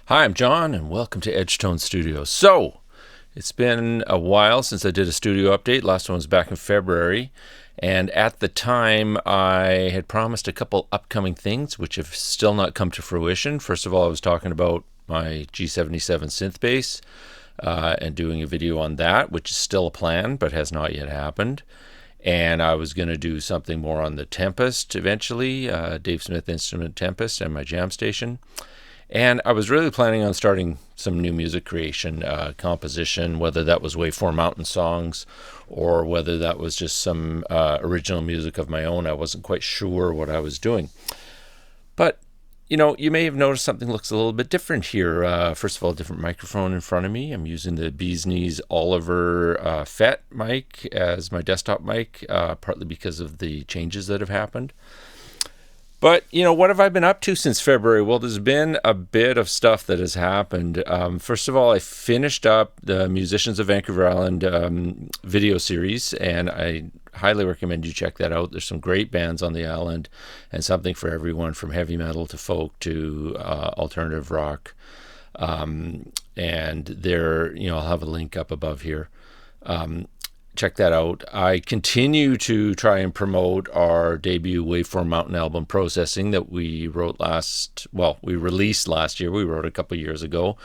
Hi, I'm John, and welcome to Edgetone Studios. So, it's been a while since I did a studio update. Last one was back in February, and at the time, I had promised a couple upcoming things, which have still not come to fruition. First of all, I was talking about my G77 synth bass and doing a video on that, which is still a plan, but has not yet happened. And I was going to do something more on the Tempest eventually, Dave Smith Instrument Tempest and my jam station. And I was really planning on starting some new music creation, composition, whether that was Waveform Mountain songs or whether that was just some original music of my own. I wasn't quite sure what I was doing. But, you may have noticed something looks a little bit different here. First of all, a different microphone in front of me. I'm using the Bee's Knees Oliver FET mic as my desktop mic, partly because of the changes that have happened. But, what have I been up to since February? Well, there's been a bit of stuff that has happened. First of all, I finished up the Musicians of Vancouver Island video series, and I highly recommend you check that out. There's some great bands on the island and something for everyone from heavy metal to folk to alternative rock. And there, I'll have a link up above here. Check that out. I continue to try and promote our debut Waveform Mountain album, Processing, that we released last year. We wrote a couple years ago.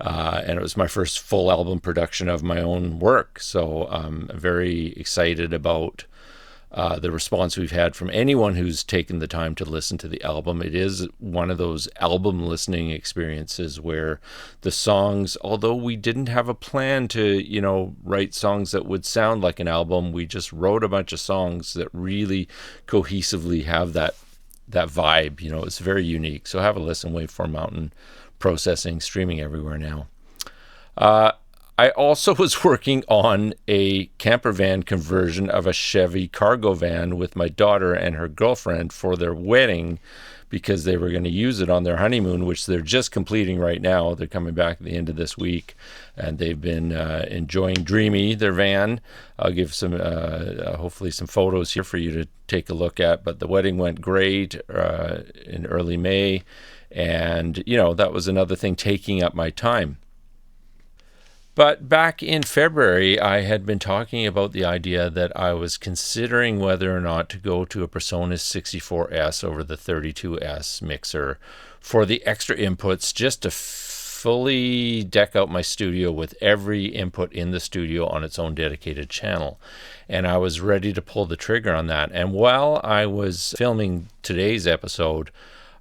And it was my first full album production of my own work. So I'm very excited about the response we've had from anyone who's taken the time to listen to the album. It is one of those album listening experiences where the songs, although we didn't have a plan to, write songs that would sound like an album, we just wrote a bunch of songs that really cohesively have that vibe. It's very unique. So have a listen. Waveform Mountain, Processing, streaming everywhere now. I also was working on a camper van conversion of a Chevy cargo van with my daughter and her girlfriend for their wedding because they were going to use it on their honeymoon, which they're just completing right now. They're coming back at the end of this week, and they've been enjoying Dreamy, their van. I'll give some, hopefully some photos here for you to take a look at, but the wedding went great in early May, and, that was another thing taking up my time. But back in February, I had been talking about the idea that I was considering whether or not to go to a PreSonus 64S over the 32S mixer for the extra inputs, just to fully deck out my studio with every input in the studio on its own dedicated channel. And I was ready to pull the trigger on that. And while I was filming today's episode,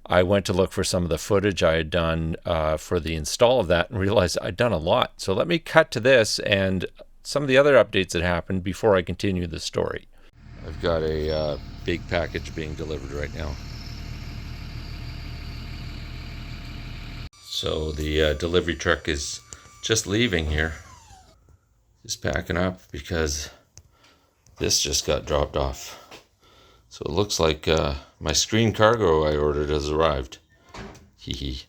I went to look for some of the footage I had done for the install of that and realized I'd done a lot. So let me cut to this and some of the other updates that happened before I continue the story. I've got a big package being delivered right now. So the delivery truck is just leaving here. Just packing up because this just got dropped off. So it looks like my screen cargo I ordered has arrived. Hee.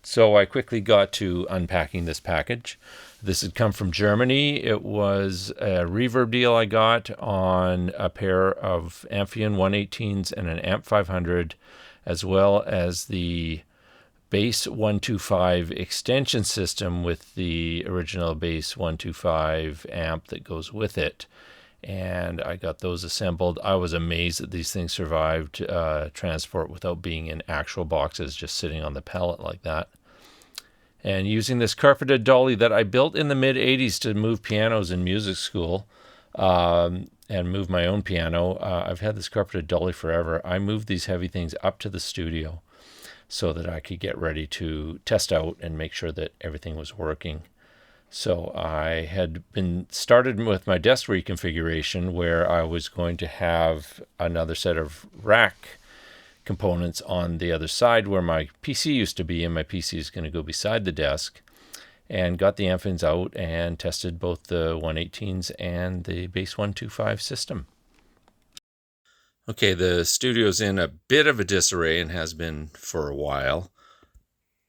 So I quickly got to unpacking this package. This had come from Germany. It was a reverb deal I got on a pair of Amphion 118s and an Amp 500, as well as the BaseOne25 extension system with the original BaseOne25 amp that goes with it. And I got those assembled. I was amazed that these things survived transport without being in actual boxes, just sitting on the pallet like that. And using this carpeted dolly that I built in the mid-'80s to move pianos in music school and move my own piano. I've had this carpeted dolly forever. I moved these heavy things up to the studio so that I could get ready to test out and make sure that everything was working. So I had been started with my desk reconfiguration where I was going to have another set of rack components on the other side where my PC used to be, and my PC is going to go beside the desk, and got the Amphions out and tested both the 118s and the BaseOne25 system. Okay, the studio's in a bit of a disarray and has been for a while.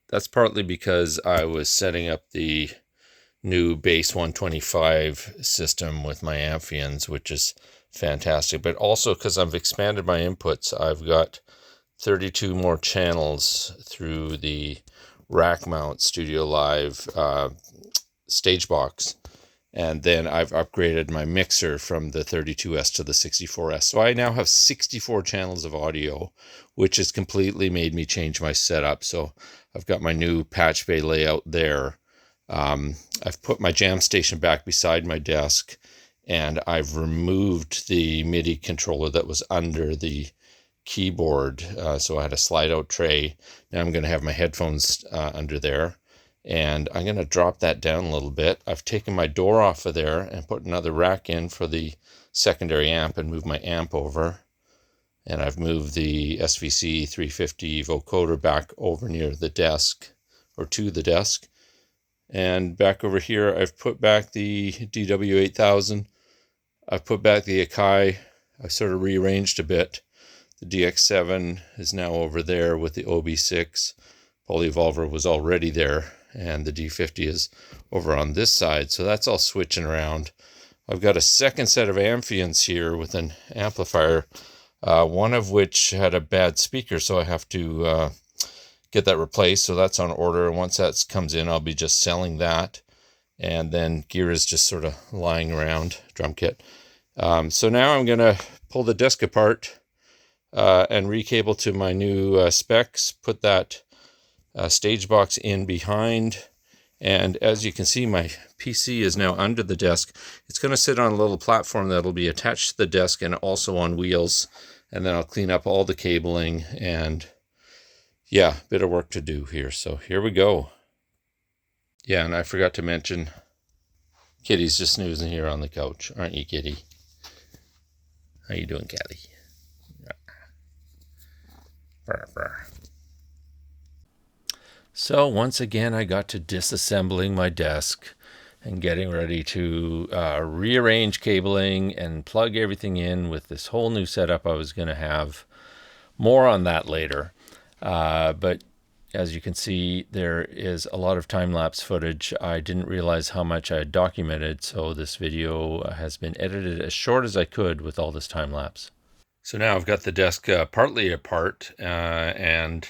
That's partly because I was setting up the new BaseOne25 system with my Amphions, which is fantastic, but also because I've expanded my inputs. I've got 32 more channels through the rack mount Studio Live stage box. And then I've upgraded my mixer from the 32S to the 64S. So I now have 64 channels of audio, which has completely made me change my setup. So I've got my new patch bay layout there. I've put my jam station back beside my desk, and I've removed the MIDI controller that was under the keyboard. So I had a slide out tray. Now I'm going to have my headphones under there. And I'm going to drop that down a little bit. I've taken my door off of there and put another rack in for the secondary amp and moved my amp over. And I've moved the SVC 350 vocoder back over near the desk, or to the desk. And back over here, I've put back the DW8000. I've put back the Akai. I sort of rearranged a bit. The DX7 is now over there with the OB6. Polyevolver was already there, and the D50 is over on this side, so that's all switching around. I've got a second set of Amphions here with an amplifier, one of which had a bad speaker, so I have to get that replaced, so that's on order. Once that comes in, I'll be just selling that, and then gear is just sort of lying around, drum kit. So now I'm going to pull the desk apart and recable to my new specs, put that stage box in behind, and as you can see, my PC is now under the desk. It's going to sit on a little platform that'll be attached to the desk and also on wheels, and then I'll clean up all the cabling, and yeah, bit of work to do here. So here we go. Yeah, and I forgot to mention, Kitty's just snoozing here on the couch, aren't you, Kitty? How you doing, Catty? Brr, brr. So once again, I got to disassembling my desk and getting ready to rearrange cabling and plug everything in with this whole new setup I was going to have. More on that later. But as you can see, there is a lot of time-lapse footage. I didn't realize how much I had documented, so this video has been edited as short as I could with all this time-lapse. So now I've got the desk partly apart, and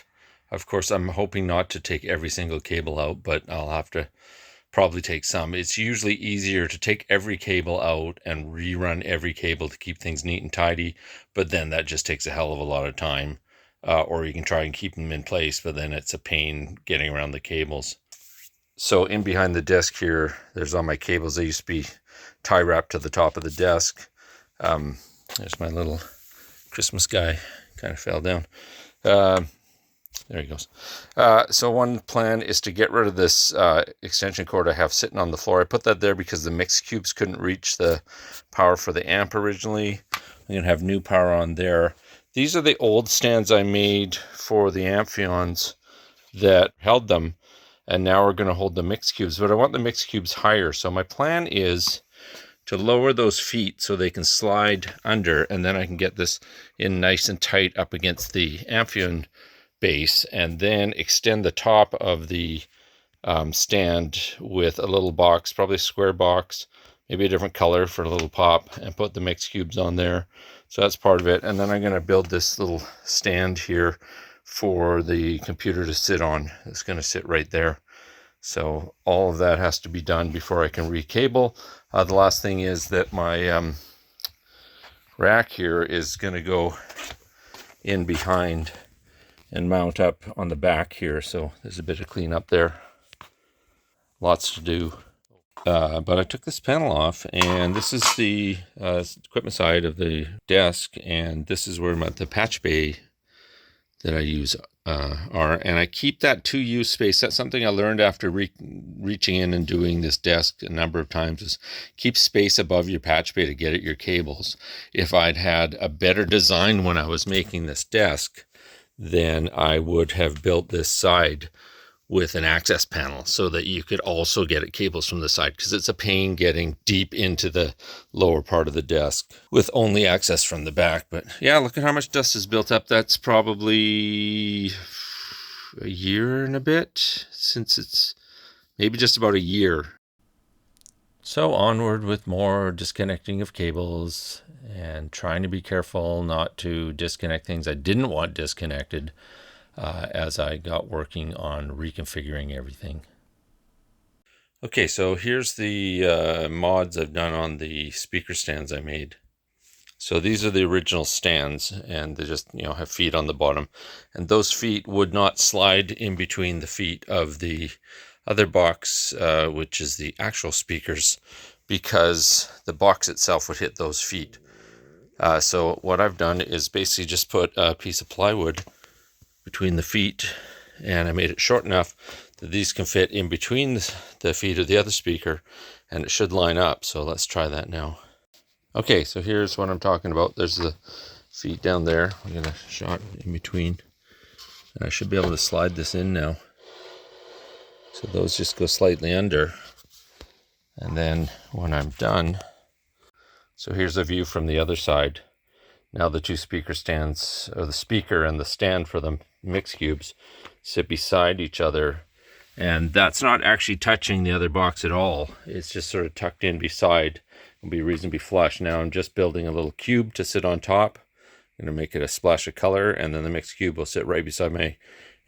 of course, I'm hoping not to take every single cable out, but I'll have to probably take some. It's usually easier to take every cable out and rerun every cable to keep things neat and tidy, but then that just takes a hell of a lot of time. Or you can try and keep them in place, but then it's a pain getting around the cables. So in behind the desk here, there's all my cables. They used to be tie wrapped to the top of the desk. There's my little Christmas guy, kind of fell down. There he goes. So one plan is to get rid of this extension cord I have sitting on the floor. I put that there because the mix cubes couldn't reach the power for the amp originally. I'm going to have new power on there. These are the old stands I made for the Amphions that held them, and now we're going to hold the mix cubes, but I want the mix cubes higher. So my plan is to lower those feet so they can slide under, and then I can get this in nice and tight up against the Amphion base, and then extend the top of the stand with a little box, probably a square box, maybe a different color for a little pop, and put the mix cubes on there. So that's part of it. And then I'm going to build this little stand here for the computer to sit on. It's going to sit right there. So all of that has to be done before I can recable. The last thing is that my rack here is going to go in behind and mount up on the back here. So there's a bit of cleanup there. Lots to do. But I took this panel off, and this is the equipment side of the desk, and this is where the patch bay that I use are, and I keep that 2U space. That's something I learned after reaching in and doing this desk a number of times, is keep space above your patch bay to get at your cables. If I'd had a better design when I was making this desk, then I would have built this side with an access panel so that you could also get at cables from the side, because it's a pain getting deep into the lower part of the desk with only access from the back. But yeah, look at how much dust is built up. That's probably a year and a bit, since it's maybe just about a year. So onward with more disconnecting of cables and trying to be careful not to disconnect things I didn't want disconnected as I got working on reconfiguring everything. Okay, so here's the mods I've done on the speaker stands I made. So these are the original stands, and they just, have feet on the bottom. And those feet would not slide in between the feet of the other box, which is the actual speakers, because the box itself would hit those feet. So what I've done is basically just put a piece of plywood between the feet, and I made it short enough that these can fit in between the feet of the other speaker, and it should line up. So let's try that now. Okay, so here's what I'm talking about. There's the feet down there. I'm going to shot in between. And I should be able to slide this in now. So those just go slightly under. And then when I'm done, so here's a view from the other side. Now the two speaker stands, or the speaker and the stand for the mix cubes, sit beside each other. And that's not actually touching the other box at all. It's just sort of tucked in beside. It'll be reasonably flush. Now I'm just building a little cube to sit on top. I'm going to make it a splash of color, and then the mixed cube will sit right beside my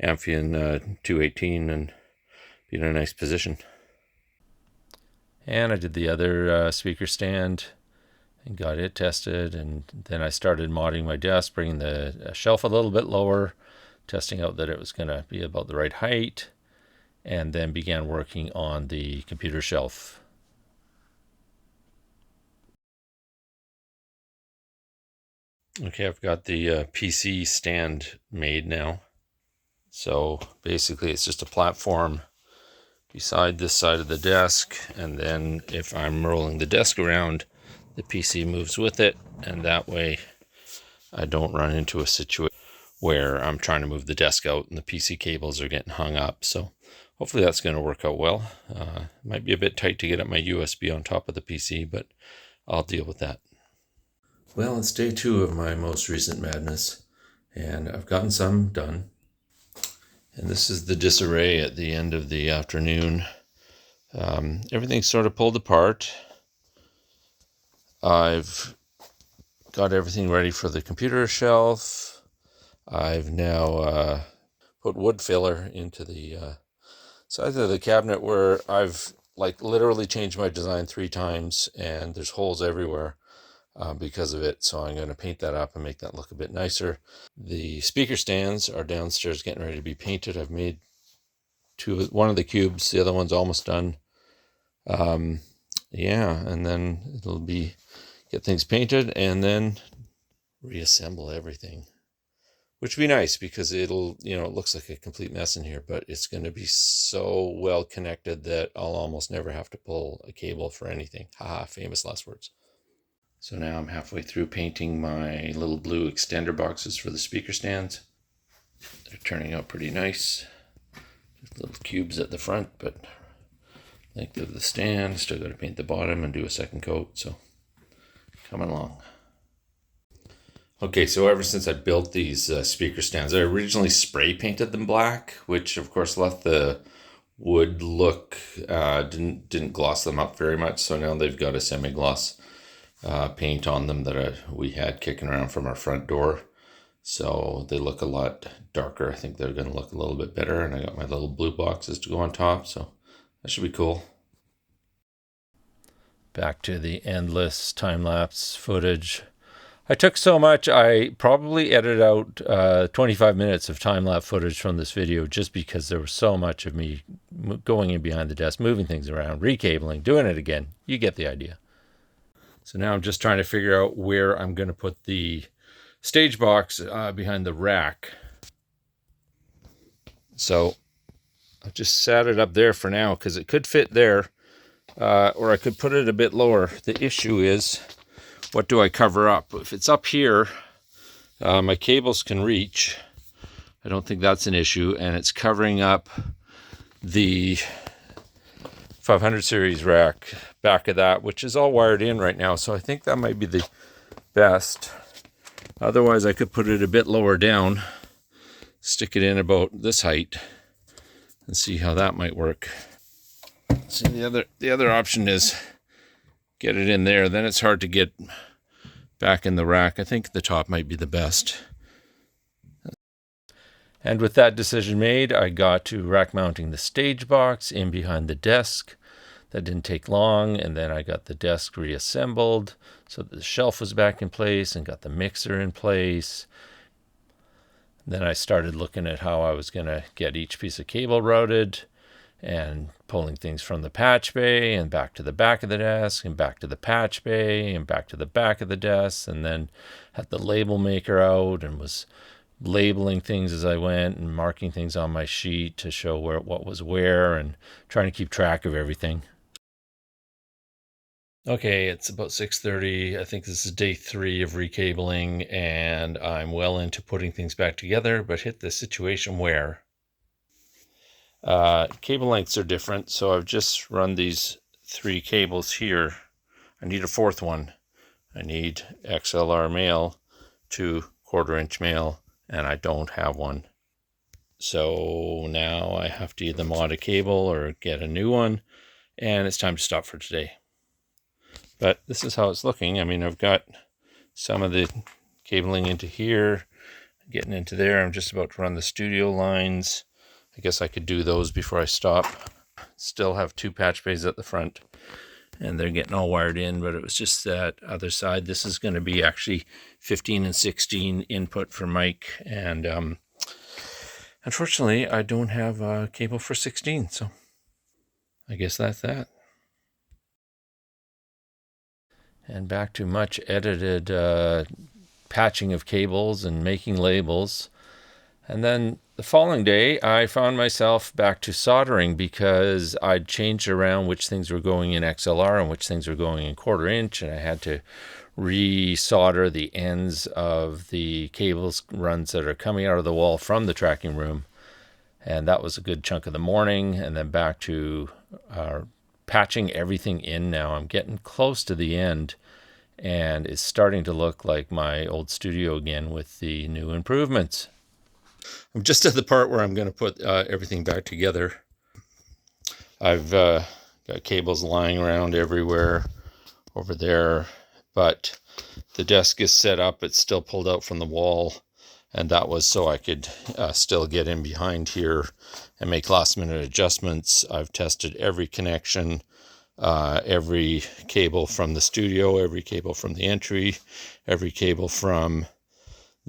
Amphion 218 and be in a nice position. And I did the other speaker stand and got it tested, and then I started modding my desk, bringing the shelf a little bit lower, testing out that it was going to be about the right height, and then began working on the computer shelf. Okay, I've got the PC stand made now. So basically it's just a platform beside this side of the desk, and then if I'm rolling the desk around, the PC moves with it, and that way I don't run into a situation where I'm trying to move the desk out and the PC cables are getting hung up. So hopefully that's going to work out well. Might be a bit tight to get up my USB on top of the PC, but I'll deal with that. Well, it's day 2 of my most recent madness, and I've gotten some done. And this is the disarray at the end of the afternoon. Everything's sort of pulled apart. I've got everything ready for the computer shelf. I've now put wood filler into the sides of the cabinet where I've literally changed my design 3 times, and there's holes everywhere. Because of it, so I'm going to paint that up and make that look a bit nicer. The speaker stands are downstairs getting ready to be painted. I've made one of the cubes, the other one's almost done. Yeah, and then it'll be get things painted and then reassemble everything, which would be nice because it'll, it looks like a complete mess in here, but it's going to be so well connected that I'll almost never have to pull a cable for anything. Haha, famous last words. So now I'm halfway through painting my little blue extender boxes for the speaker stands. They're turning out pretty nice. Just little cubes at the front, but length of the stand. Still got to paint the bottom and do a second coat, so coming along. Okay, so ever since I built these speaker stands, I originally spray painted them black, which of course left the wood look, didn't gloss them up very much, so now they've got a semi-gloss paint on them that we had kicking around from our front door, so they look a lot darker. I think they're going to look a little bit better, and I got my little blue boxes to go on top, so that should be cool. Back to the endless time-lapse footage. I took so much, I probably edited out 25 minutes of time-lapse footage from this video just because there was so much of me going in behind the desk, moving things around, recabling, doing it again. You get the idea. So now I'm just trying to figure out where I'm going to put the stage box behind the rack. So I've just sat it up there for now because it could fit there, or I could put it a bit lower. The issue is, what do I cover up? If it's up here, my cables can reach. I don't think that's an issue, and it's covering up the 500 series rack back of that, which is all wired in right now, so I think that might be the best. Otherwise I could put it a bit lower down, stick it in about this height, and see how that might work. See, the other option is get it in there. Then it's hard to get back in the rack. I think the top might be the best. And with that decision made, I got to rack mounting the stage box in behind the desk. That didn't take long, and then I got the desk reassembled so that the shelf was back in place and got the mixer in place. Then I started looking at how I was going to get each piece of cable routed and pulling things from the patch bay and back to the back of the desk and back to the patch bay and back to the back of the desk, and then had the label maker out and was labeling things as I went and marking things on my sheet to show what was where and trying to keep track of everything. Okay, it's about 6:30. I think this is day 3 of recabling, and I'm well into putting things back together, but hit the situation where cable lengths are different. So I've just run these 3 cables here. I need a 4th one. I need XLR male to 1/4 inch male, and I don't have one. So now I have to either mod a cable or get a new one, and it's time to stop for today. But this is how it's looking. I mean, I've got some of the cabling into here, getting into there. I'm just about to run the studio lines. I guess I could do those before I stop. Still have 2 patch bays at the front, and they're getting all wired in, but it was just that other side. This is going to be actually 15 and 16 input for mic, and unfortunately, I don't have a cable for 16, so I guess that's that. And back to much edited patching of cables and making labels. And then the following day, I found myself back to soldering because I'd changed around which things were going in XLR and which things were going in 1/4 inch, and I had to re-solder the ends of the cables runs that are coming out of the wall from the tracking room. And that was a good chunk of the morning, and then back to patching everything in now. I'm getting close to the end, and it's starting to look like my old studio again with the new improvements. I'm just at the part where I'm going to put everything back together. I've got cables lying around everywhere over there, but the desk is set up. It's still pulled out from the wall, and that was so I could still get in behind here and make last minute adjustments. I've tested every connection, every cable from the studio, every cable from the entry, every cable from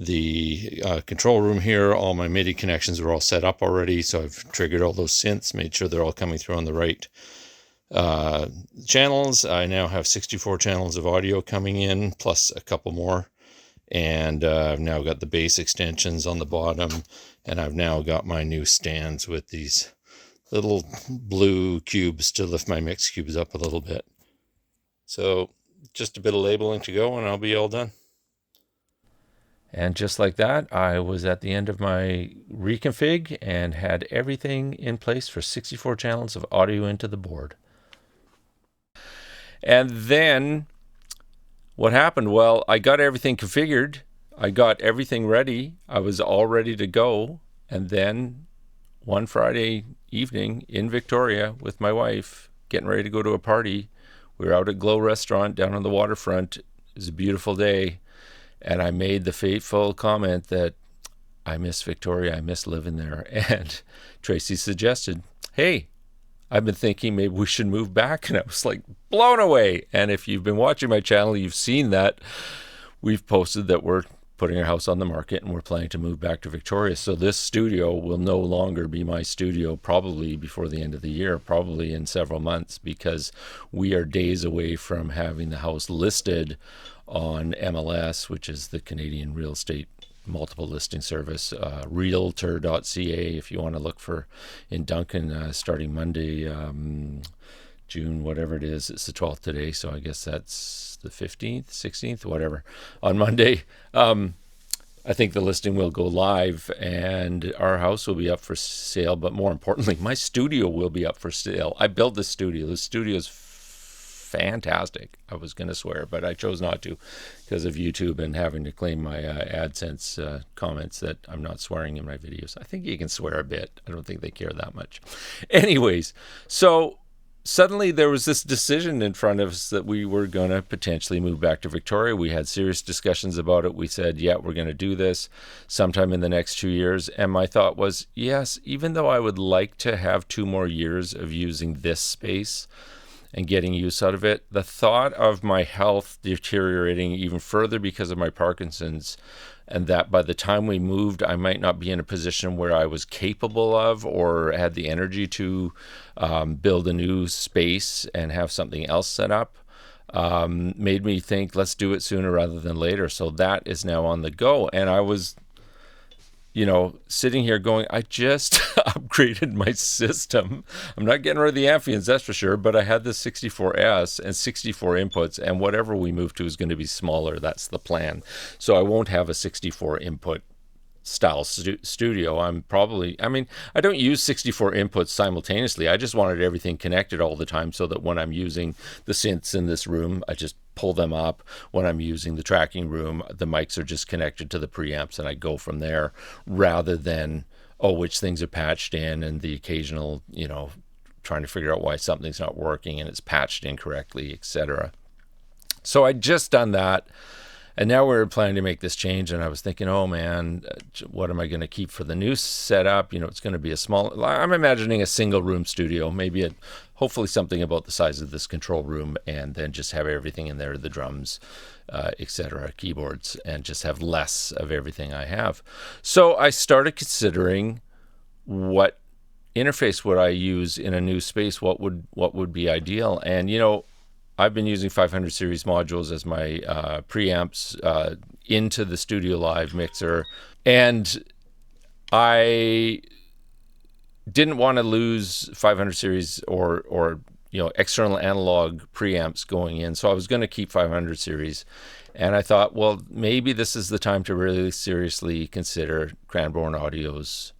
the control room here. All my MIDI connections are all set up already, so I've triggered all those synths, made sure they're all coming through on the right channels. I now have 64 channels of audio coming in, plus a couple more. And I've now got the bass extensions on the bottom, and I've now got my new stands with these little blue cubes to lift my mix cubes up a little bit. So just a bit of labeling to go, and I'll be all done. And just like that, I was at the end of my reconfig and had everything in place for 64 channels of audio into the board. And then what happened? Well, I got everything configured. I got everything ready. I was all ready to go. And then one Friday evening in Victoria with my wife, getting ready to go to a party. We were out at Glow Restaurant down on the waterfront. It was a beautiful day. And I made the fateful comment that I miss Victoria. I miss living there. And Tracy suggested, hey, I've been thinking maybe we should move back. And I was like blown away. And if you've been watching my channel, you've seen that we've posted that we're putting our house on the market and we're planning to move back to Victoria. So this studio will no longer be my studio probably before the end of the year, probably in several months, because we are days away from having the house listed on MLS, which is the Canadian real estate multiple listing service, realtor.ca, if you want to look for in Duncan, starting Monday, June, whatever it is. It's the 12th today, so I guess that's the 15th, 16th, whatever, on Monday. I think the listing will go live and our house will be up for sale, but more importantly, my studio will be up for sale. I built this studio. The studio is fantastic. I was going to swear, but I chose not to because of YouTube and having to claim my AdSense comments that I'm not swearing in my videos. I think you can swear a bit. I don't think they care that much. Anyways, so suddenly there was this decision in front of us that we were going to potentially move back to Victoria. We had serious discussions about it. We said, yeah, we're going to do this sometime in the next 2 years. And my thought was, yes, even though I would like to have 2 more years of using this space and getting use out of it, the thought of my health deteriorating even further because of my Parkinson's, and that by the time we moved, I might not be in a position where I was capable of or had the energy to build a new space and have something else set up, made me think, let's do it sooner rather than later. So that is now on the go. And I was, sitting here going, I just upgraded my system. I'm not getting rid of the Amphions, that's for sure, but I had the 64S and 64 inputs, and whatever we move to is going to be smaller. That's the plan. So I won't have a 64 input style studio. I don't use 64 inputs simultaneously. I just wanted everything connected all the time so that when I'm using the synths in this room, I just pull them up. When I'm using the tracking room, the mics are just connected to the preamps and I go from there, rather than, which things are patched in, and the occasional, trying to figure out why something's not working and it's patched incorrectly, etc. So I just done that. And now we're planning to make this change, and I was thinking, oh man, what am I going to keep for the new setup? It's going to be I'm imagining a single room studio, maybe hopefully something about the size of this control room, and then just have everything in there, the drums, etc., keyboards, and just have less of everything I have. So I started considering what interface would I use in a new space, what would be ideal. And I've been using 500 series modules as my preamps into the Studio Live mixer, and I didn't want to lose 500 series or external analog preamps going in, so I was going to keep 500 series. And I thought, well, maybe this is the time to really seriously consider Cranborne Audio's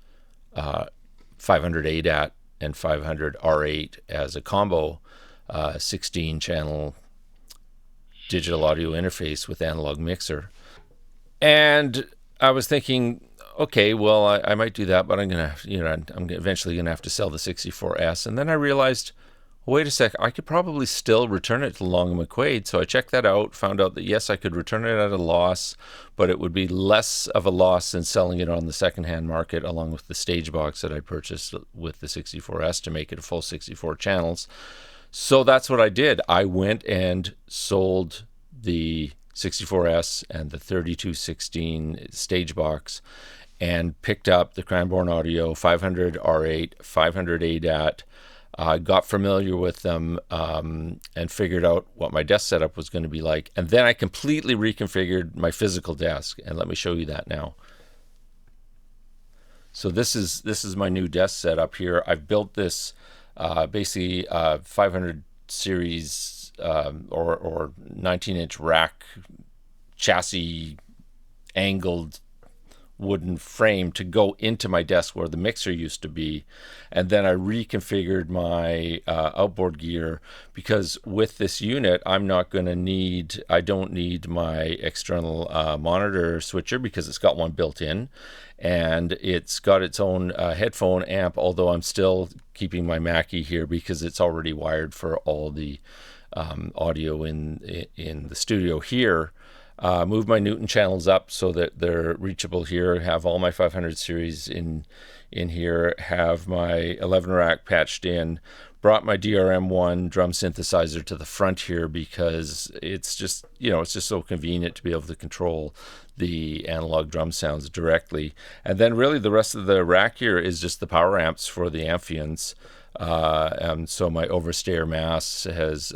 500 ADAT and 500 R8 as a combo 16 channel digital audio interface with analog mixer. And I was thinking, okay, well, I might do that, but I'm eventually gonna have to sell the 64S. And then I realized, wait a sec, I could probably still return it to Long & McQuade. So I checked that out, found out that yes, I could return it at a loss, but it would be less of a loss than selling it on the secondhand market, along with the stage box that I purchased with the 64S to make it a full 64 channels. So that's what I did. I went and sold the 64S and the 3216 stage box and picked up the Cranborne Audio 500 R8, 500 ADAT, got familiar with them, and figured out what my desk setup was going to be like. And then I completely reconfigured my physical desk, and let me show you that now. So this is my new desk setup here. I've built this basically 500 series or 19-inch rack chassis angled wooden frame to go into my desk where the mixer used to be. And then I reconfigured my outboard gear, because with this unit I don't need my external monitor switcher, because it's got one built in, and it's got its own headphone amp, although I'm still keeping my Mackie here because it's already wired for all the audio in the studio here. Move my Newton channels up so that they're reachable here, have all my 500 series in here, have my 11 rack patched in, brought my DRM1 drum synthesizer to the front here because it's just so convenient to be able to control the analog drum sounds directly. And then really the rest of the rack here is just the power amps for the Amphions. So my overstayer mass has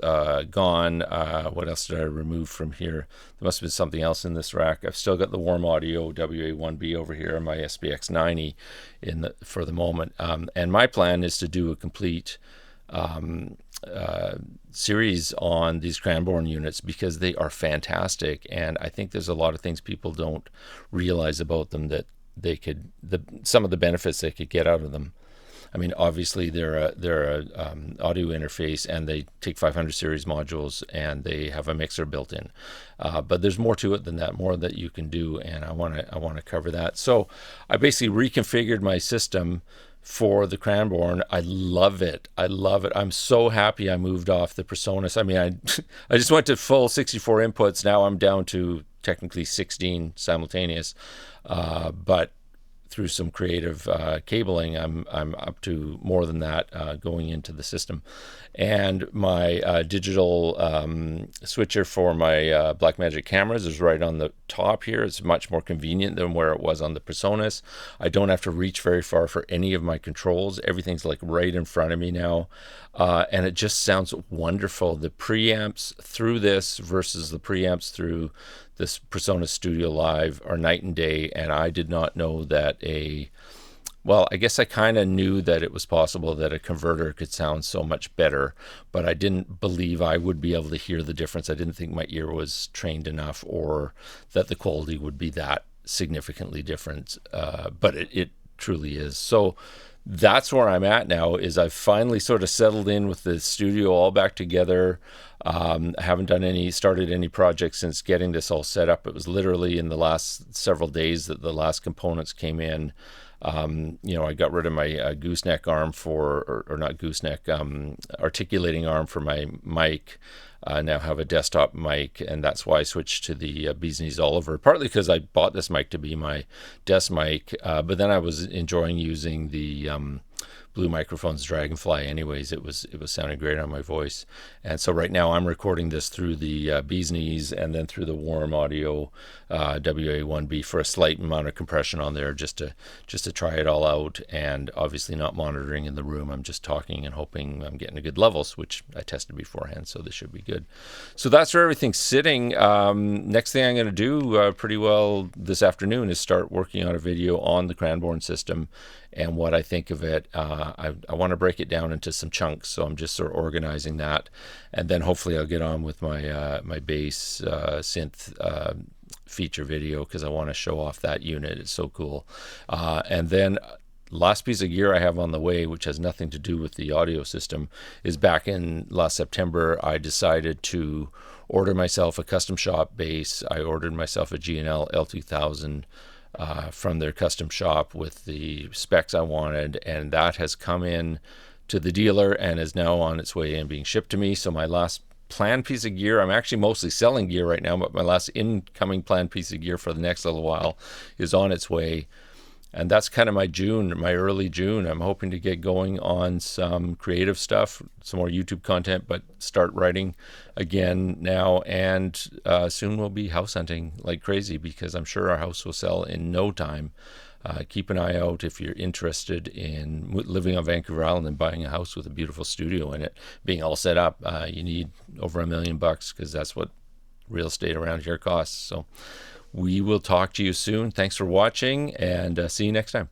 gone. What else did I remove from here? There must have been something else in this rack. I've still got the Warm Audio WA1B over here and my SBX90 for the moment. And my plan is to do a complete series on these Cranborne units because they are fantastic, and I think there's a lot of things people don't realize about them that some of the benefits they could get out of them. I mean, obviously they're a audio interface, and they take 500 series modules, and they have a mixer built in. But there's more to it than that, more that you can do, and I want to cover that. So I basically reconfigured my system for the Cranborne. I love it. I love it. I'm so happy I moved off the PreSonus. I mean, I just went to full 64 inputs. Now I'm down to technically 16 simultaneous, but through some creative cabling, I'm up to more than that going into the system. And my digital switcher for my Blackmagic cameras is right on the top here. It's much more convenient than where it was on the PreSonus. I don't have to reach very far for any of my controls. Everything's like right in front of me now. And it just sounds wonderful. The preamps through this versus the preamps through this PreSonus Studio Live are night and day, and I did not know that well, I guess I kind of knew that it was possible that a converter could sound so much better, but I didn't believe I would be able to hear the difference. I didn't think my ear was trained enough, or that the quality would be that significantly different, but it truly is. So that's where I'm at now, is I've finally sort of settled in with the studio all back together. I haven't started any projects since getting this all set up. It was literally in the last several days that the last components came in. I got rid of my gooseneck arm or not gooseneck, articulating arm for my mic. Now have a desktop mic, and that's why I switched to the Bee's Oliver, partly because I bought this mic to be my desk mic, but then I was enjoying using the Blue Microphone's Dragonfly anyways. It was sounding great on my voice. And so right now I'm recording this through the Bee's Knees and then through the Warm Audio WA1B for a slight amount of compression on there, just to try it all out, and obviously not monitoring in the room. I'm just talking and hoping I'm getting a good levels, which I tested beforehand, so this should be good. So that's where everything's sitting. Next thing I'm going to do pretty well this afternoon is start working on a video on the Cranborne system and what I think of it. I want to break it down into some chunks, so I'm just sort of organizing that, and then hopefully I'll get on with my my bass synth feature video, because I want to show off that unit. It's so cool. And then last piece of gear I have on the way, which has nothing to do with the audio system, is back in last September I decided to order myself a custom shop bass. I ordered myself a G&L L2000 from their custom shop with the specs I wanted, and that has come in to the dealer and is now on its way and being shipped to me. So my last planned piece of gear, I'm actually mostly selling gear right now, but my last incoming planned piece of gear for the next little while is on its way. And that's kind of my early June. I'm hoping to get going on some creative stuff, some more YouTube content, but start writing again now. And soon we'll be house hunting like crazy, because I'm sure our house will sell in no time. Keep an eye out if you're interested in living on Vancouver Island and buying a house with a beautiful studio in it, being all set up. You need over $1 million, because that's what real estate around here costs. So we will talk to you soon. Thanks for watching, and see you next time.